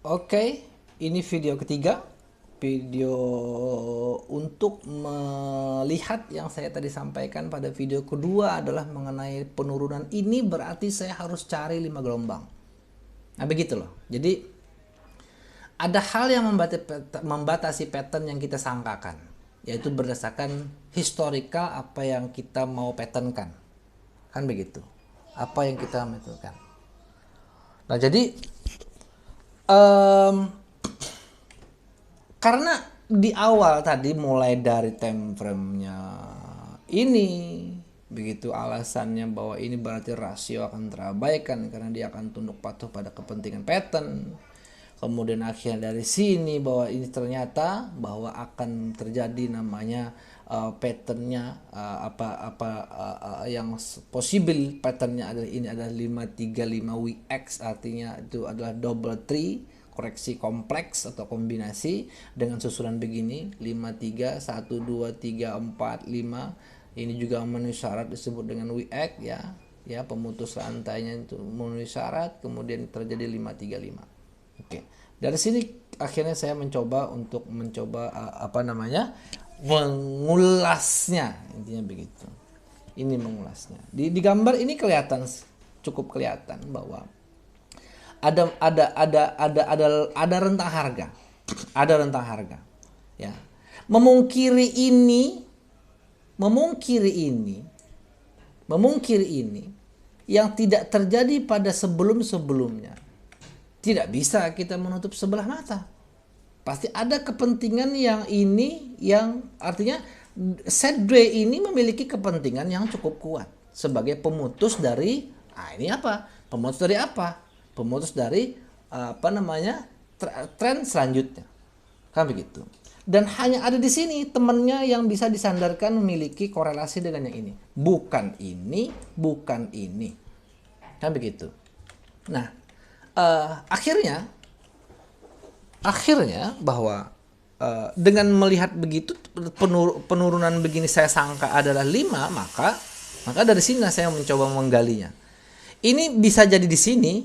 Oke, ini video ketiga. Video untuk melihat yang saya tadi sampaikan pada video kedua adalah mengenai penurunan ini berarti saya harus cari 5 gelombang. Nah begitu loh. Jadi ada hal yang membatasi pattern yang kita sangkakan, yaitu berdasarkan historical apa yang kita mau patternkan. Kan begitu. Apa yang kita metodkan. Nah jadi karena di awal tadi mulai dari time frame-nya ini, begitu alasannya bahwa ini berarti rasio akan terabaikan karena dia akan tunduk patuh pada kepentingan pattern. Kemudian akhirnya dari sini bahwa ini ternyata bahwa akan terjadi namanya patternnya yang possible patternnya adalah ini adalah 535 WX, artinya itu adalah double tree, koreksi kompleks atau kombinasi dengan susunan begini 53 1 2 3 4 5. Ini juga memenuhi syarat disebut dengan WX ya pemutus rantainya itu memenuhi syarat, kemudian terjadi 535. Oke. Dari sini akhirnya saya mencoba mengulasnya, intinya begitu. Ini mengulasnya. Di gambar ini cukup kelihatan bahwa ada rentang harga. Ada rentang harga. Ya. Memungkiri ini yang tidak terjadi pada sebelum-sebelumnya. Tidak bisa kita menutup sebelah mata. Pasti ada kepentingan yang artinya Sedgwick ini memiliki kepentingan yang cukup kuat sebagai pemutus dari ini apa? Pemutus dari apa? Pemutus dari tren selanjutnya. Kan begitu. Dan hanya ada di sini temannya yang bisa disandarkan memiliki korelasi dengan yang ini. Bukan ini. Kan begitu. Nah, akhirnya bahwa dengan melihat begitu penurunan begini saya sangka adalah 5, maka dari sini saya mencoba menggalinya. Ini bisa jadi di sini,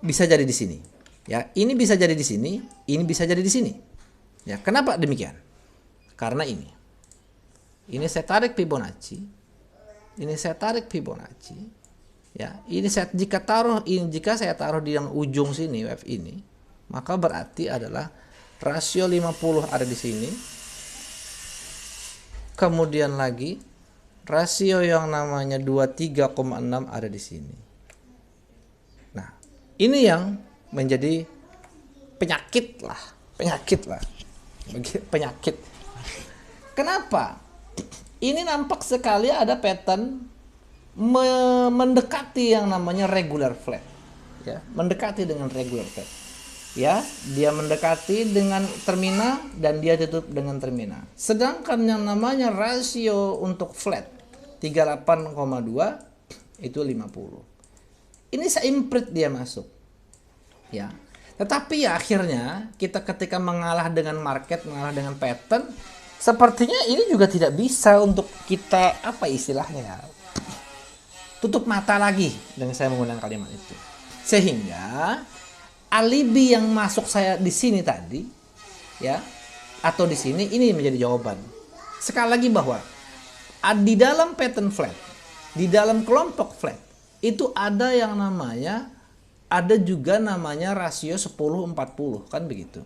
bisa jadi di sini. Ya, ini bisa jadi di sini, ini bisa jadi di sini. Ya, kenapa demikian? Karena ini saya tarik Fibonacci, ini saya tarik Fibonacci. Ya, jika saya taruh di yang ujung sini wave ini, maka berarti adalah rasio 50 ada di sini. Kemudian lagi rasio yang namanya 23,6 ada di sini. Nah, ini yang menjadi penyakit lah. Kenapa? Ini nampak sekali ada pattern mendekati yang namanya regular flat, ya, mendekati dengan regular flat, ya, dia mendekati dengan terminal dan dia tutup dengan terminal. Sedangkan yang namanya rasio untuk flat 38,2 itu 50. Ini seimprit dia masuk, ya. Tetapi ya akhirnya kita ketika mengalah dengan market, mengalah dengan pattern, sepertinya ini juga tidak bisa untuk kita tutup mata lagi dengan saya menggunakan kalimat itu. Sehingga alibi yang masuk saya di sini tadi, ya, atau di sini, ini menjadi jawaban. Sekali lagi bahwa di dalam pattern flat, di dalam kelompok flat, itu ada juga namanya rasio 10-40, kan begitu.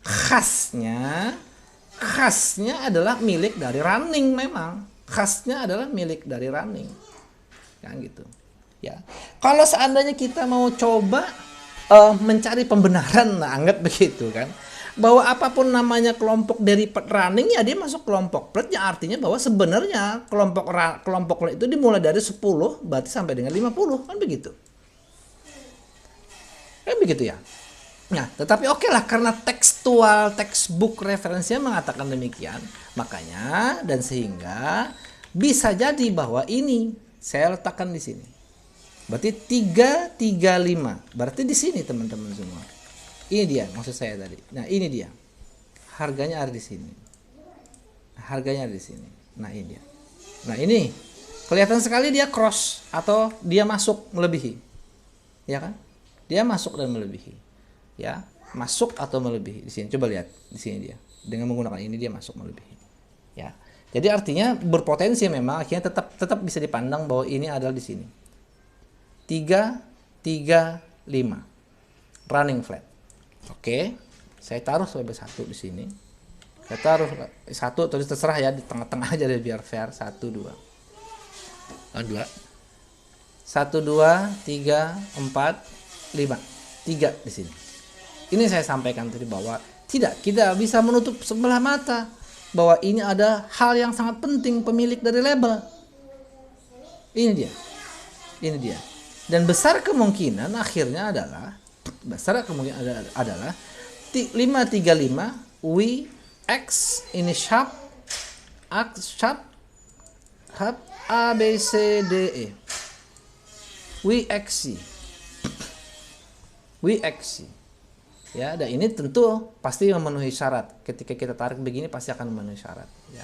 Khasnya adalah milik dari running memang. Khasnya adalah milik dari running. Kan gitu. Ya. Kalau seandainya kita mau coba mencari pembenaran, anggap begitu kan, bahwa apapun namanya kelompok dari running ya dia masuk kelompok flat, ya artinya bahwa sebenarnya kelompok flat itu dimulai dari 10 berarti sampai dengan 50, kan begitu. Kan begitu ya. Nah, tetapi oke lah, karena textbook referensinya mengatakan demikian, makanya dan sehingga bisa jadi bahwa ini saya letakkan di sini. Berarti 335. Berarti di sini teman-teman semua. Ini dia maksud saya tadi. Nah, ini dia. Harganya ada di sini. Harganya ada di sini. Nah, ini dia. Nah, ini kelihatan sekali dia cross atau dia masuk melebihi. Ya kan? Dia masuk dan melebihi. ya, masuk atau melebihi di sini. Coba lihat di sini dia. Dengan menggunakan ini dia masuk melebihi. Ya. Jadi artinya berpotensi memang akhirnya tetap bisa dipandang bahwa ini adalah di sini. 3 3 5. Running flat. Oke. Saya taruh sebagai 1 di sini. Saya taruh 1 terus terserah ya di tengah-tengah aja deh biar fair. 1 2. 2. 1 2 3 4 5. 3 di sini. Ini saya sampaikan tadi bahwa tidak, kita bisa menutup sebelah mata bahwa ini ada hal yang sangat penting pemilik dari label. Ini dia. Ini dia. Dan besar kemungkinan akhirnya adalah 535 we X ini sharp A B C D E we X ya, dan ini tentu pasti memenuhi syarat. Ketika kita tarik begini pasti akan memenuhi syarat ya.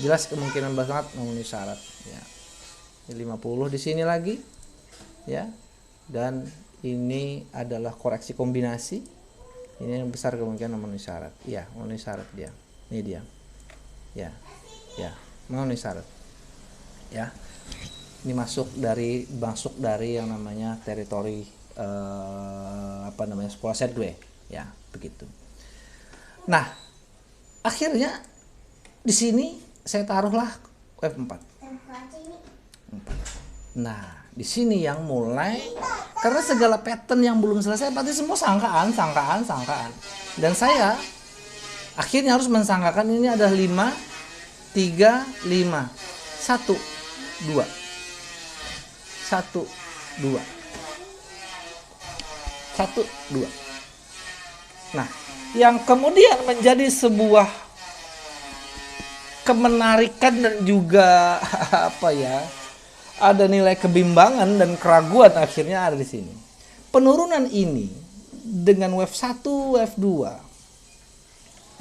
Jelas kemungkinan banget memenuhi syarat ya. 50 di sini lagi ya. Dan ini adalah koreksi kombinasi. Ini yang besar kemungkinan memenuhi syarat. Ya, memenuhi syarat dia. Ini dia. Ya. Ya, memenuhi syarat. Ya. Ini masuk dari yang namanya teritori sekolah Sedgwick ya, begitu. Nah, akhirnya di sini saya taruhlah F4. Nah, di sini yang mulai, karena segala pattern yang belum selesai pasti semua sangkaan. Dan saya akhirnya harus mensangkakan ini adalah 5 3 5 1 2 1 2 1 2. Nah, yang kemudian menjadi sebuah kemenarikan dan juga ada nilai kebimbangan dan keraguan akhirnya ada di sini. Penurunan ini dengan wave 1, wave 2,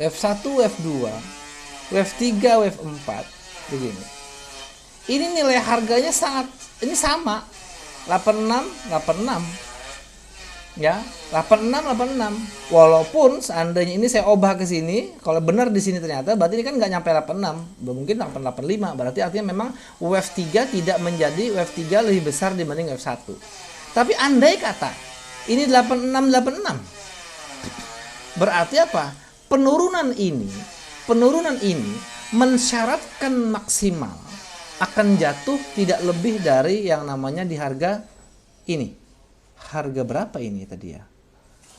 wave 1, wave 2, wave 3, wave 4 begini. Ini nilai harganya ini sama 86 ya, 86. Walaupun seandainya ini saya ubah ke sini, kalau benar di sini ternyata berarti ini kan nggak nyampe 86, mungkin 885. Berarti artinya memang wave 3 tidak menjadi wave 3 lebih besar dibanding wave 1. Tapi andai kata ini 86, berarti apa? Penurunan ini mensyaratkan maksimal akan jatuh tidak lebih dari yang namanya di harga ini. Harga berapa ini tadi ya?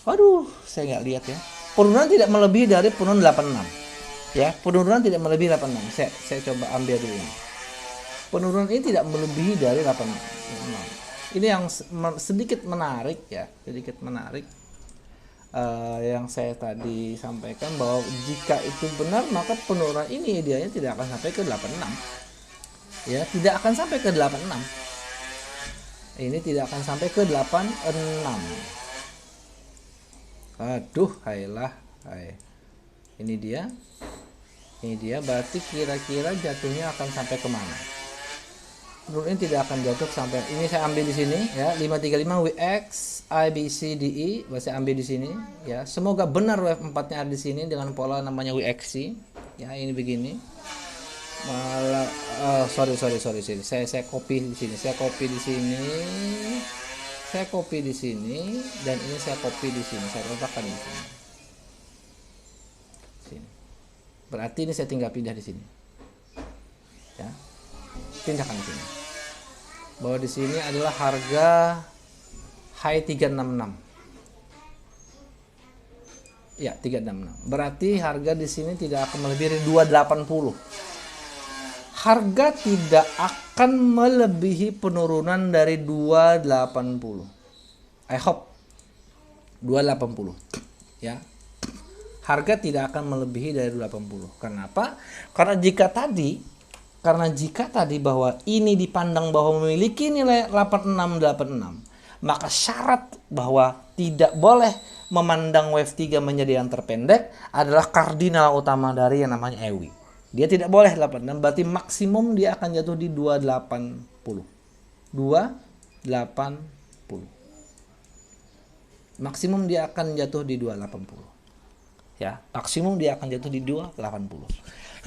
Waduh, saya nggak lihat ya. Penurunan tidak melebihi dari penurunan 86. Ya, penurunan tidak melebihi 86. Saya coba ambil dulu ini. Penurunan ini tidak melebihi dari 86. Ini yang sedikit menarik ya, yang saya tadi sampaikan bahwa jika itu benar maka penurunan ini idealnya tidak akan sampai ke 86. Ya, tidak akan sampai ke 86. Ini tidak akan sampai ke 86. Aduh, Ini dia berarti kira-kira jatuhnya akan sampai kemana? Menurut ini tidak akan jatuh sampai, ini saya ambil di sini ya, 535 WX IBCDE, saya ambil di sini ya. Semoga benar wave 4-nya ada di sini dengan pola namanya WXC. Ya, ini begini. Sorry. Saya copy di sini. Saya copy di sini dan ini saya copy di sini. Saya letakkan di sini. Berarti ini saya tinggal pindah di sini. Ya. Pindahkan di sini. Bahwa di sini adalah harga high 366. Ya, 366. Berarti harga di sini tidak akan melebihi 280. Harga tidak akan melebihi penurunan dari 280. I hope 280 ya. Harga tidak akan melebihi dari 280. Kenapa? Karena jika tadi bahwa ini dipandang bahwa memiliki nilai 8686, maka syarat bahwa tidak boleh memandang wave 3 menjadi yang terpendek adalah kardinal utama dari yang namanya EWI. Dia tidak boleh 86, berarti maksimum dia akan jatuh di 280. 280. maksimum dia akan jatuh di 280. Ya, maksimum dia akan jatuh di 280.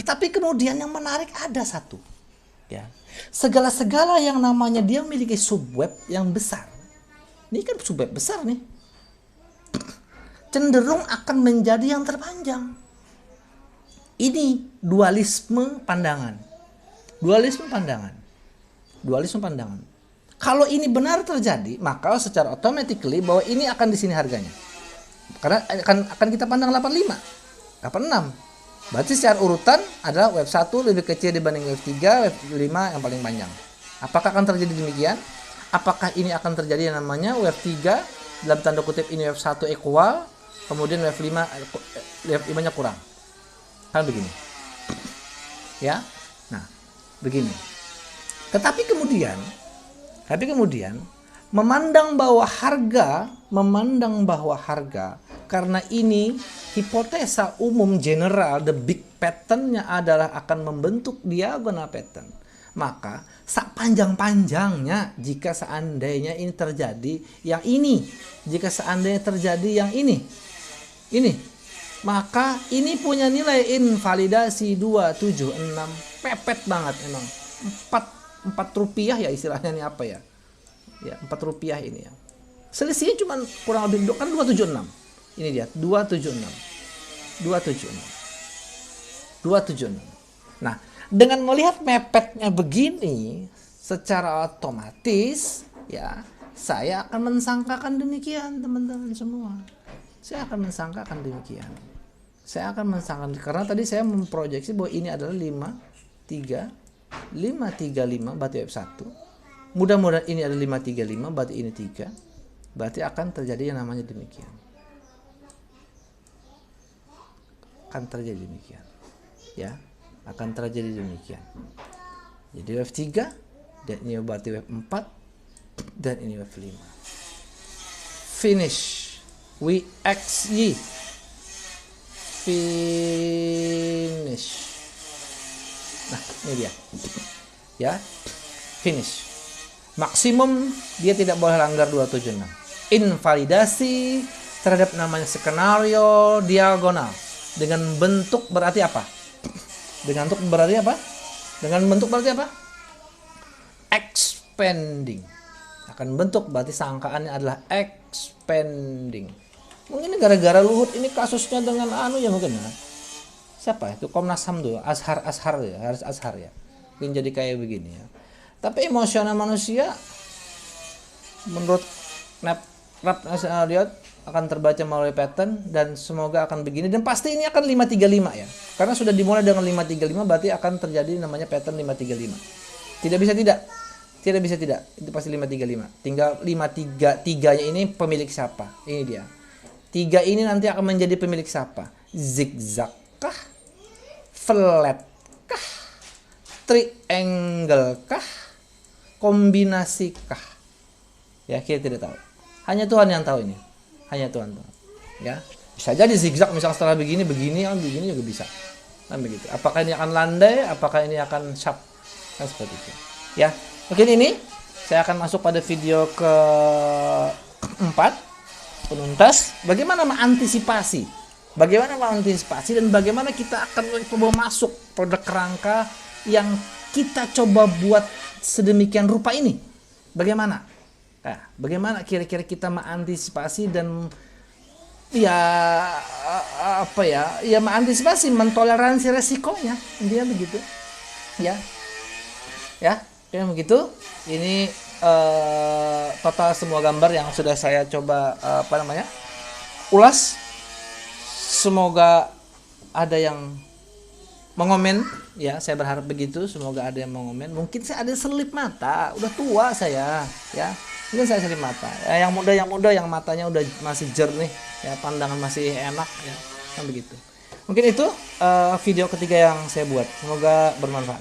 Tetapi kemudian yang menarik ada satu, ya. Segala-segala yang namanya dia memiliki subweb yang besar. Ini kan subweb besar nih. Cenderung akan menjadi yang terpanjang. Ini dualisme pandangan. Dualisme pandangan. Dualisme pandangan. Kalau ini benar terjadi, maka secara automatically bahwa ini akan di sini harganya. Karena akan kita pandang 85, 86. Berarti secara urutan adalah web 1 lebih kecil dibanding web 3, web 5 yang paling panjang. Apakah akan terjadi demikian? Apakah ini akan terjadi yang namanya web 3 dalam tanda kutip ini web 1 equal, kemudian web 5-nya kurang. Kan begini. Ya. Nah, begini. Tetapi kemudian memandang bahwa harga karena ini hipotesa umum general, the big pattern-nya adalah akan membentuk diagonal pattern. Maka sepanjang-panjangnya jika seandainya ini terjadi yang ini, jika seandainya terjadi yang ini, maka ini punya nilai invalidasi 276, pepet banget emang. 4 rupiah ya istilahnya, ini apa ya? Ya, 4 rupiah ini ya. Selisihnya cuma kurang lebih kan 276. Ini dia 276. Nah, dengan melihat mepetnya begini, secara otomatis ya saya akan mensangkakan demikian, teman-teman semua. Saya akan mensangkakan demikian. Karena tadi saya memproyeksi bahwa ini adalah 535 berarti web 1. Mudah-mudahan ini ada 535 berarti ini 3. Berarti akan terjadi yang namanya demikian. Akan terjadi demikian. Ya, akan terjadi demikian. Jadi web 3 dan ini berarti web 4 dan ini web 5. Finish. Finish. Nah, ini dia. Ya. Finish. Maksimum dia tidak boleh langgar 276. Invalidasi terhadap namanya skenario diagonal dengan bentuk berarti apa? Dengan bentuk berarti apa? Expanding. Akan bentuk berarti sangkaannya adalah expanding. Mungkin gara-gara Luhut ini kasusnya dengan ya mungkin ya. Siapa itu? Komnas HAM tuh, Azhar ya, harus Azhar ya. Mungkin jadi kayak begini ya. Tapi emosional manusia menurut Rap Nasional Diot akan terbaca melalui pattern dan semoga akan begini, dan pasti ini akan 535 ya. Karena sudah dimulai dengan 535 berarti akan terjadi namanya pattern 535. Tidak bisa tidak. Itu pasti 535. Tinggal 533-nya ini pemilik siapa? Ini dia. 3 ini nanti akan menjadi pemilik siapa? Zigzag kah? Flat kah? Triangle kah? Kombinasi kah? Ya, kita tidak tahu. Hanya Tuhan yang tahu ini. Hanya Tuhan tahu. Ya, bisa jadi zigzag misalnya setelah begini juga bisa. Kan begitu. Apakah ini akan landai? Apakah ini akan sharp? Kan seperti itu. Ya, mungkin ini saya akan masuk pada video keempat, penuntas. Bagaimana mengantisipasi dan bagaimana kita akan mencoba masuk pada kerangka yang kita coba buat sedemikian rupa ini. Bagaimana? Nah, bagaimana kira-kira kita mengantisipasi dan mengantisipasi, mentoleransi resikonya, dia begitu. Ya, kayak begitu. Ini total semua gambar yang sudah saya coba ulas. Semoga ada yang mengomen, ya saya berharap begitu. Semoga ada yang mengomen. Mungkin saya ada selip mata, udah tua saya, ya. Mungkin saya selip mata. Ya, yang muda yang matanya udah masih jernih, ya pandangan masih enak, ya kan begitu. Mungkin itu video ketiga yang saya buat. Semoga bermanfaat.